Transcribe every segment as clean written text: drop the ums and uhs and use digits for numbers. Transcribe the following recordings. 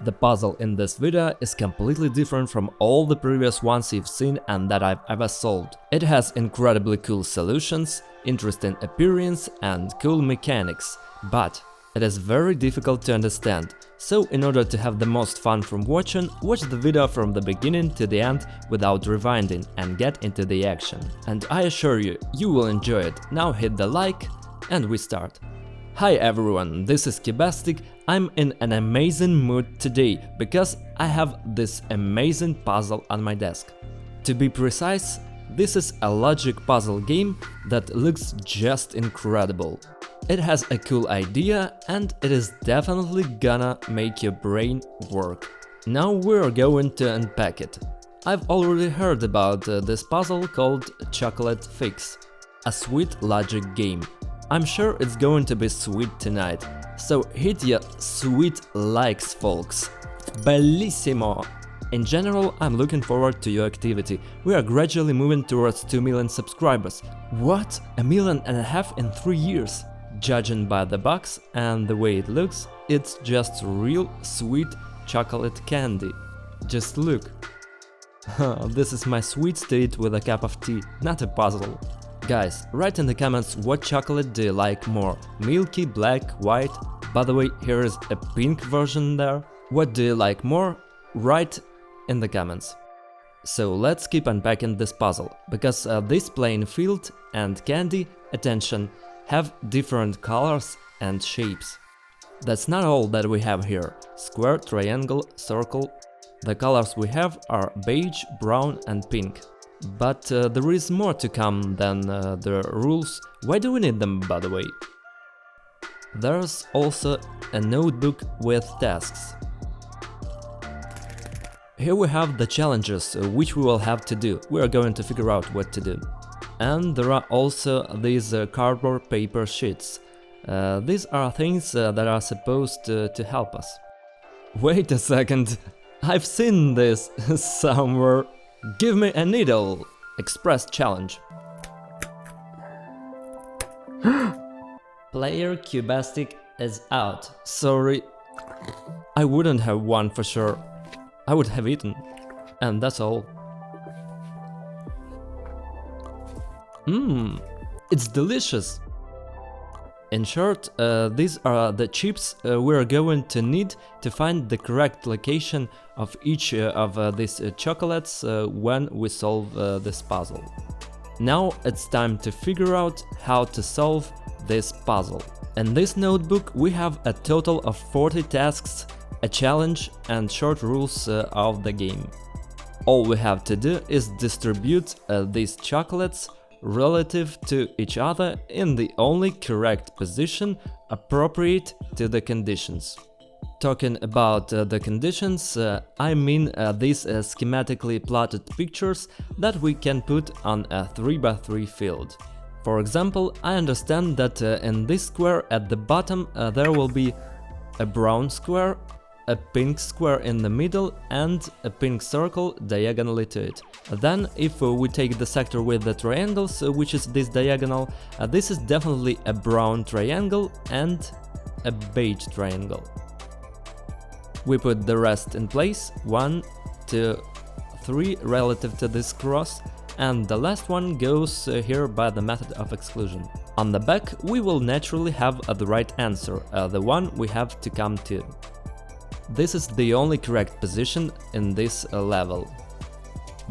The puzzle in this video is completely different from all the previous ones you've seen and that I've ever solved. It has incredibly cool solutions, interesting appearance and cool mechanics, but it is very difficult to understand. So in order to have the most fun from watching, watch the video from the beginning to the end without rewinding and get into the action. And I assure you, you will enjoy it. Now hit the like and we start. Hi everyone, this is Kibastic. I'm in an amazing mood today because I have this amazing puzzle on my desk. To be precise, this is a logic puzzle game that looks just incredible. It has a cool idea and it is definitely gonna make your brain work. Now we're going to unpack it. I've already heard about this puzzle called Chocolate Fix, a sweet logic game. I'm sure it's going to be sweet tonight, so hit your sweet likes, folks. Bellissimo! In general, I'm looking forward to your activity. We are gradually moving towards 2 million subscribers. What? 1.5 million in 3 years? Judging by the box and the way it looks, it's just real sweet chocolate candy. Just look. This is my sweet state with a cup of tea, not a puzzle. Guys, write in the comments what chocolate do you like more, milky, black, white. By the way, here is a pink version there. What do you like more? Write in the comments. So let's keep unpacking this puzzle, because this playing field and candy, attention, have different colors and shapes. That's not all that we have here. Square, triangle, circle. The colors we have are beige, brown and pink. But there is more to come than the rules. Why do we need them, by the way? There's also a notebook with tasks. Here we have the challenges which we will have to do. We are going to figure out what to do. And there are also these cardboard paper sheets. These are things that are supposed to help us. Wait a second, I've seen this somewhere. Give me a needle! Express challenge. Player Cubastic is out. Sorry. I wouldn't have won for sure. I would have eaten. And that's all. It's delicious. In short, these are the chips we're going to need to find the correct location of each of these chocolates when we solve this puzzle. Now it's time to figure out how to solve this puzzle. In this notebook we have a total of 40 tasks, a challenge and short rules of the game. All we have to do is distribute these chocolates relative to each other in the only correct position appropriate to the conditions. Talking about the conditions, I mean these schematically plotted pictures that we can put on a 3x3 field. For example, I understand that in this square at the bottom there will be a brown square, a pink square in the middle and a pink circle diagonally to it. Then if we take the sector with the triangles, which is this diagonal, this is definitely a brown triangle and a beige triangle. We put the rest in place, 1, 2, 3 relative to this cross, and the last one goes here by the method of exclusion. On the back we will naturally have the right answer, the one we have to come to. This is the only correct position in this level.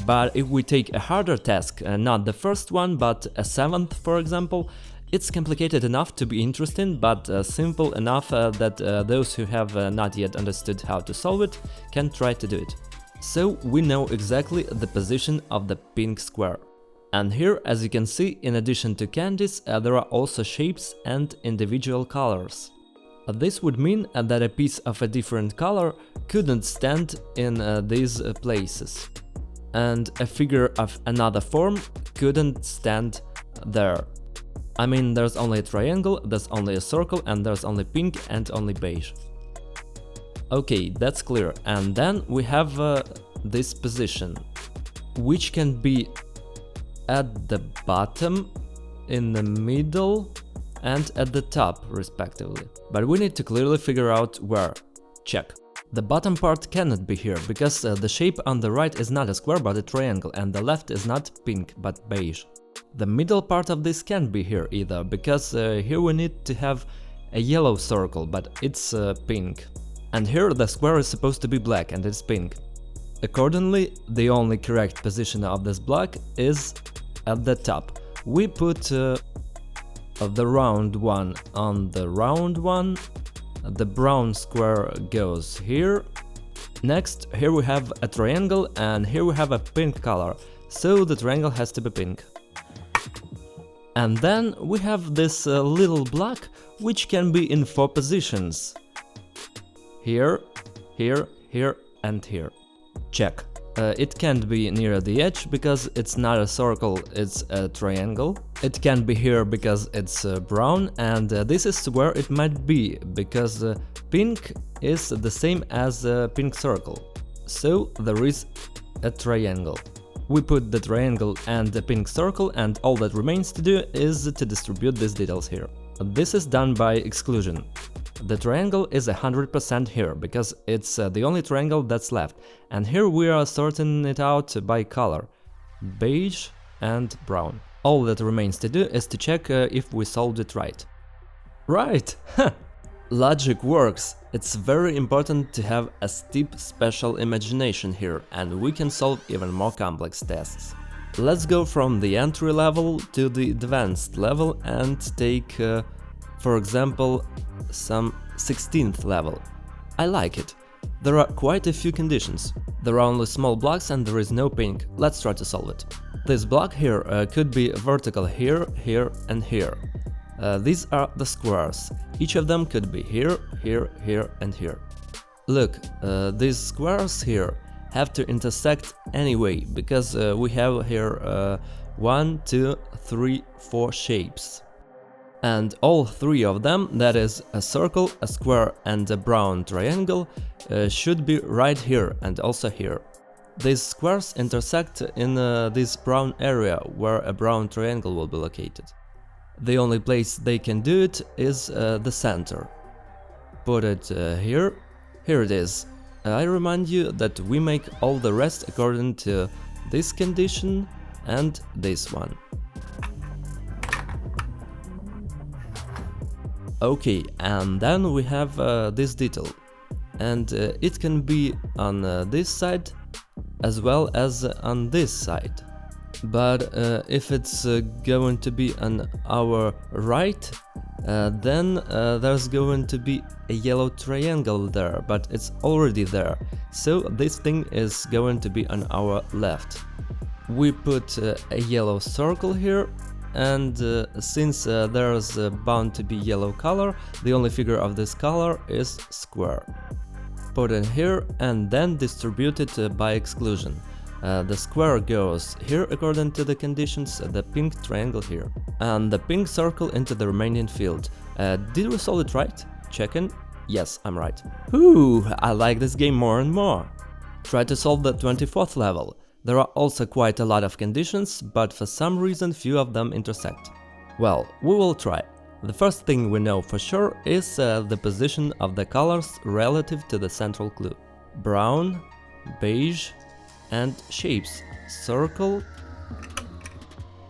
But if we take a harder task, not the first one, but a 7th for example, it's complicated enough to be interesting, but simple enough that those who have not yet understood how to solve it can try to do it. So we know exactly the position of the pink square. And here, as you can see, in addition to candies, there are also shapes and individual colors. This would mean that a piece of a different color couldn't stand in these places, and a figure of another form couldn't stand there. I mean, there's only a triangle, there's only a circle, and there's only pink and only beige. Okay, that's clear. And then we have this position, which can be at the bottom, in the middle, and at the top, respectively. But we need to clearly figure out where. Check. The bottom part cannot be here, because the shape on the right is not a square but a triangle, and the left is not pink but beige. The middle part of this can't be here either, because here we need to have a yellow circle, but it's pink. And here the square is supposed to be black and it's pink. Accordingly, the only correct position of this block is at the top. We put the round one on the round one, the brown square goes here. Next, here we have a triangle and here we have a pink color, so the triangle has to be pink. And then we have this little block which can be in 4 positions. Here, here, here and here. Check. It can't be near the edge because it's not a circle, it's a triangle. It can't be here because it's brown, and this is where it might be, because pink is the same as a pink circle. So there is a triangle. We put the triangle and the pink circle, and all that remains to do is to distribute these details here. This is done by exclusion. The triangle is 100% here, because it's the only triangle that's left, and here we are sorting it out by color, beige and brown. All that remains to do is to check if we solved it right. Right! Logic works! It's very important to have a steep special imagination here, and we can solve even more complex tests. Let's go from the entry level to the advanced level and take, for example, some 16th level. I like it. There are quite a few conditions. There are only small blocks and there is no pink. Let's try to solve it. This block here could be vertical here, here and here. These are the squares. Each of them could be here, here, here and here. Look, these squares here have to intersect anyway, because we have here 1, 2, 3, 4 shapes. And all 3 of them, that is a circle, a square and a brown triangle, should be right here and also here. These squares intersect in this brown area where a brown triangle will be located. The only place they can do it is the center. Put it here. Here it is. I remind you that we make all the rest according to this condition and this one. Okay, and then we have this detail, and it can be on this side as well as on this side. But if it's going to be on our right, then there's going to be a yellow triangle there, but it's already there, so this thing is going to be on our left. We put a yellow circle here. And since there's bound to be yellow color, the only figure of this color is square. Put it here and then distribute it by exclusion. The square goes here according to the conditions, the pink triangle here, and the pink circle into the remaining field. Did we solve it right? Checking? Yes, I'm right. Ooh, I like this game more and more. Try to solve the 24th level. There are also quite a lot of conditions, but for some reason few of them intersect. Well, we will try. The first thing we know for sure is the position of the colors relative to the central clue. Brown, beige and shapes, circle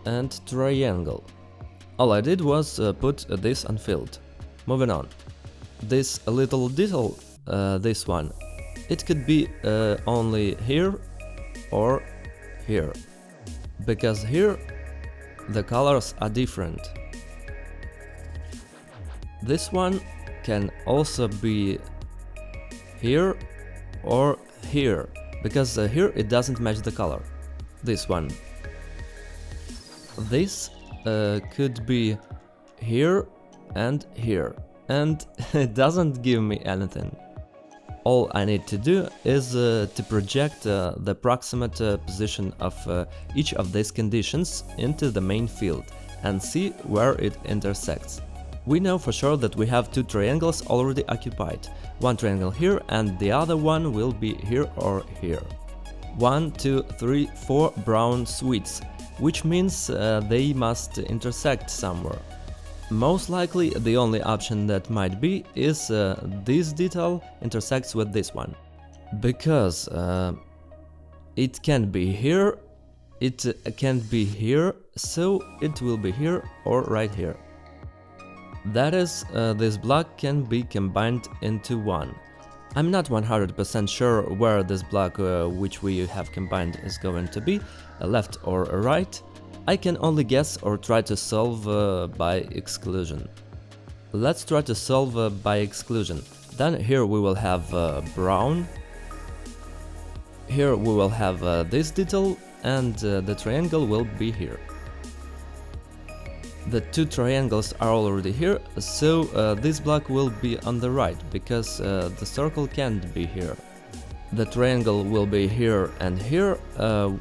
and triangle. All I did was put this unfilled. Moving on. This little detail, this one, it could be only here or here, because here the colors are different. This one can also be here or here, because here it doesn't match the color. This one. This could be here and here, and it doesn't give me anything. All I need to do is to project the approximate position of each of these conditions into the main field and see where it intersects. We know for sure that we have 2 triangles already occupied. One triangle here and the other one will be here or here. 1, 2, 3, 4 brown sweets, which means they must intersect somewhere. Most likely the only option that might be is this detail intersects with this one. Because it can be here, it can't be here, so it will be here or right here. That is, this block can be combined into one. I'm not 100% sure where this block which we have combined is going to be, left or right. I can only guess or try to solve by exclusion. Let's try to solve by exclusion. Then here we will have brown. Here we will have this detail, and the triangle will be here. The two triangles are already here, so this block will be on the right, because the circle can't be here. The triangle will be here, and here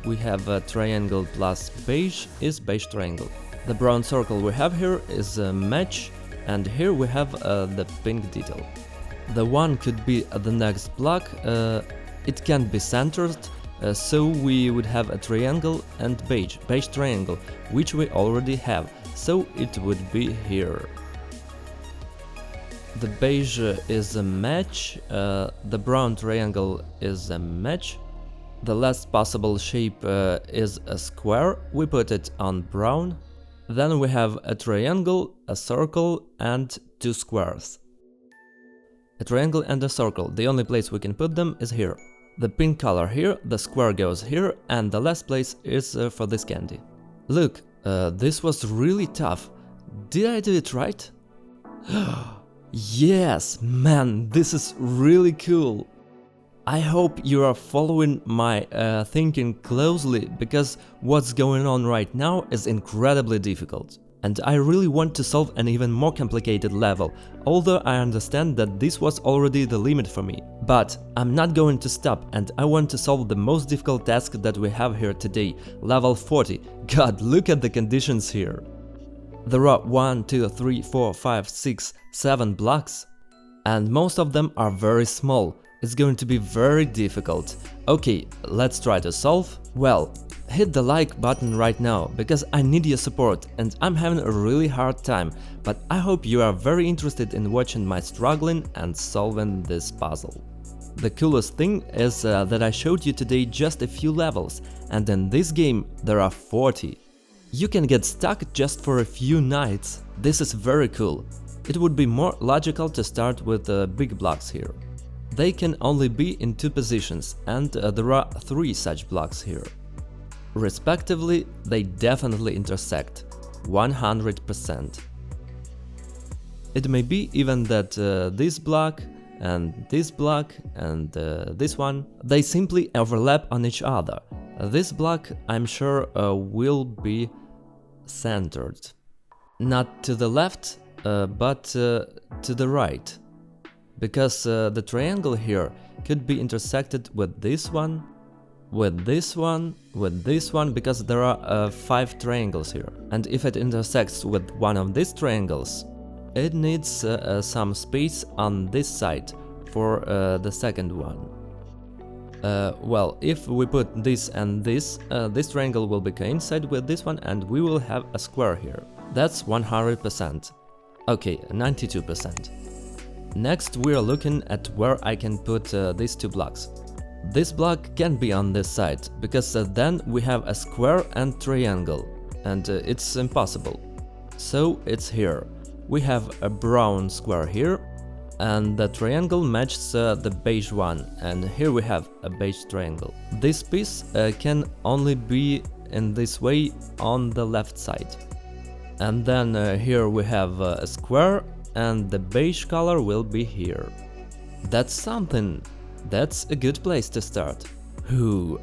we have a triangle plus beige is beige triangle. The brown circle we have here is a match, and here we have the pink detail. The one could be the next block. It can be centered, so we would have a triangle and beige triangle, which we already have, so it would be here. The beige is a match, the brown triangle is a match. The last possible shape is a square, we put it on brown. Then we have a triangle, a circle and two squares. A triangle and a circle, the only place we can put them is here. The pink color here, the square goes here, and the last place is for this candy. Look, this was really tough. Did I do it right? Yes, man, this is really cool. I hope you are following my thinking closely, because what's going on right now is incredibly difficult. And I really want to solve an even more complicated level, although I understand that this was already the limit for me. But I'm not going to stop, and I want to solve the most difficult task that we have here today, level 40. God, look at the conditions here. There are 1, 2, 3, 4, 5, 6, 7 blocks, and most of them are very small. It's going to be very difficult. Okay, let's try to solve. Well, hit the like button right now, because I need your support and I'm having a really hard time, but I hope you are very interested in watching my struggling and solving this puzzle. The coolest thing is that I showed you today just a few levels, and in this game there are 40. You can get stuck just for a few nights. This is very cool. It would be more logical to start with big blocks here. They can only be in two positions, and there are 3 such blocks here. Respectively, they definitely intersect, 100%. It may be even that this block and this one, they simply overlap on each other. This block, I'm sure, will be centered. Not to the left, but to the right. Because the triangle here could be intersected with this one, with this one, with this one, because there are 5 triangles here. And if it intersects with one of these triangles, it needs some space on this side for the second one. Well, if we put this and this triangle will coincide with this one, and we will have a square here. That's 100%. Okay, 92%. Next, we are looking at where I can put these 2 blocks. This block can be on this side, because then we have a square and triangle, and it's impossible. So it's here. We have a brown square here, and the triangle matches the beige one, and here we have a beige triangle. This piece can only be in this way on the left side. And then here we have a square, and the beige color will be here. That's something. That's a good place to start.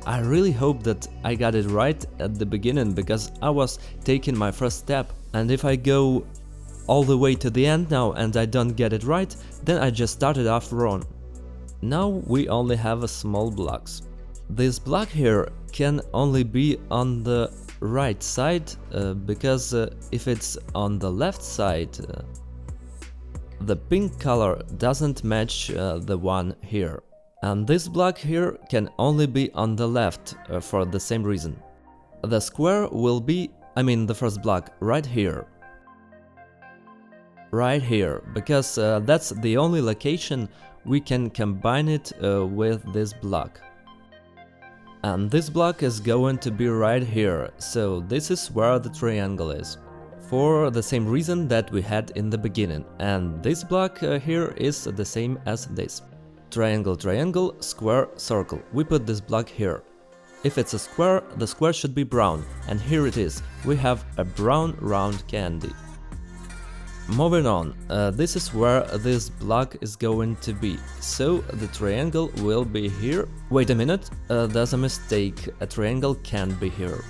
I really hope that I got it right at the beginning, because I was taking my first step, and if I go all the way to the end now and I don't get it right, then I just started off wrong. Now we only have small blocks. This block here can only be on the right side, because if it's on the left side, the pink color doesn't match the one here. And this block here can only be on the left for the same reason. The square will be, the first block, right here. right here, because that's the only location we can combine it with this block. And this block is going to be right here, so this is where the triangle is. For the same reason that we had in the beginning, and this block here is the same as this. Triangle, triangle, square, circle. We put this block here. If it's a square, the square should be brown, and here it is. We have a brown round candy. Moving on, this is where this block is going to be, so the triangle will be here. Wait a minute, there's a mistake, a triangle can't be here.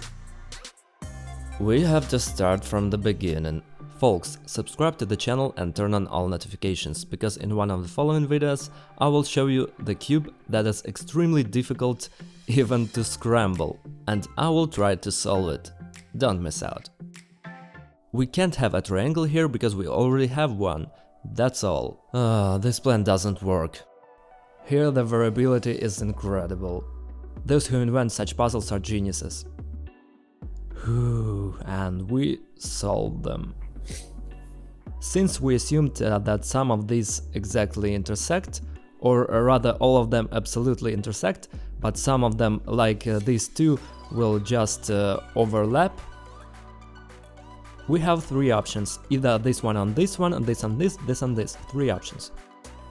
We have to start from the beginning. Folks, subscribe to the channel and turn on all notifications, because in one of the following videos I will show you the cube that is extremely difficult even to scramble, and I will try to solve it. Don't miss out. We can't have a triangle here because we already have one, that's all. This plan doesn't work. Here the variability is incredible. Those who invent such puzzles are geniuses. And we solved them. Since we assumed that some of these exactly intersect, or rather all of them absolutely intersect, but some of them, like these two, will just overlap, we have three options, either this one on this one, this on this on this, three options.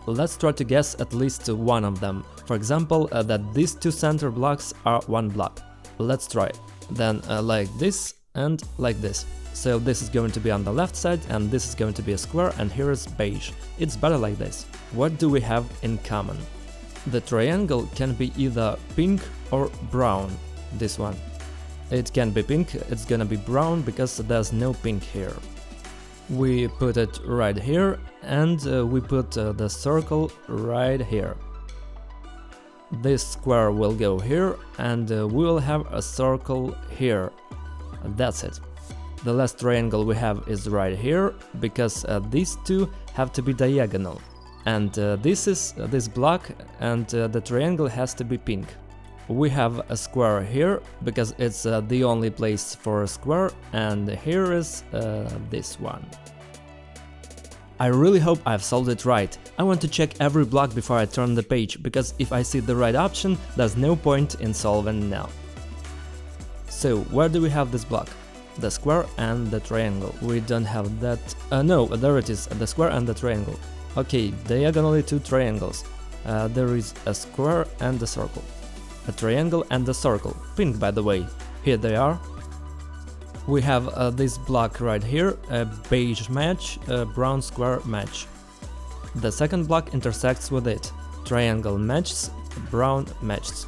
Let's try to guess at least one of them. For example, that these two center blocks are one block. Let's try. Then like this and like this. So this is going to be on the left side and this is going to be a square and here is beige. It's better like this. What do we have in common? The triangle can be either pink or brown, this one. It can be pink, it's gonna be brown because there's no pink here. We put it right here and we put the circle right here. This square will go here and we will have a circle here. That's it. The last triangle we have is right here because these two have to be diagonal. And this is this block and the triangle has to be pink. We have a square here because it's the only place for a square, and here is this one. I really hope I've solved it right. I want to check every block before I turn the page, because if I see the right option, there's no point in solving now. So, where do we have this block? The square and the triangle. We don't have that. No, there it is, the square and the triangle. Okay, diagonally two triangles. There is a square and a circle. A triangle and a circle, pink by the way, here they are. We have this block right here, a beige match, a brown square match. The second block intersects with it, triangle matches, brown matches.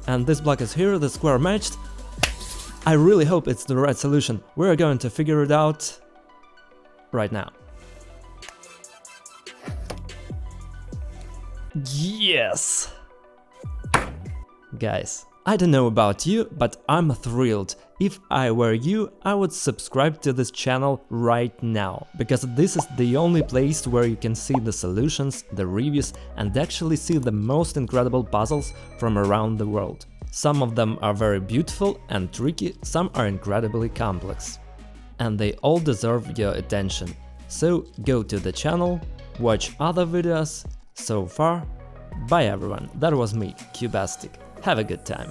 And this block is here, the square matched. I really hope it's the right solution, we're going to figure it out right now. Yes! Guys, I don't know about you, but I'm thrilled. If I were you, I would subscribe to this channel right now, because this is the only place where you can see the solutions, the reviews, and actually see the most incredible puzzles from around the world. Some of them are very beautiful and tricky, some are incredibly complex. And they all deserve your attention. So go to the channel, watch other videos. So far, bye everyone, that was me, Cubastic. Have a good time.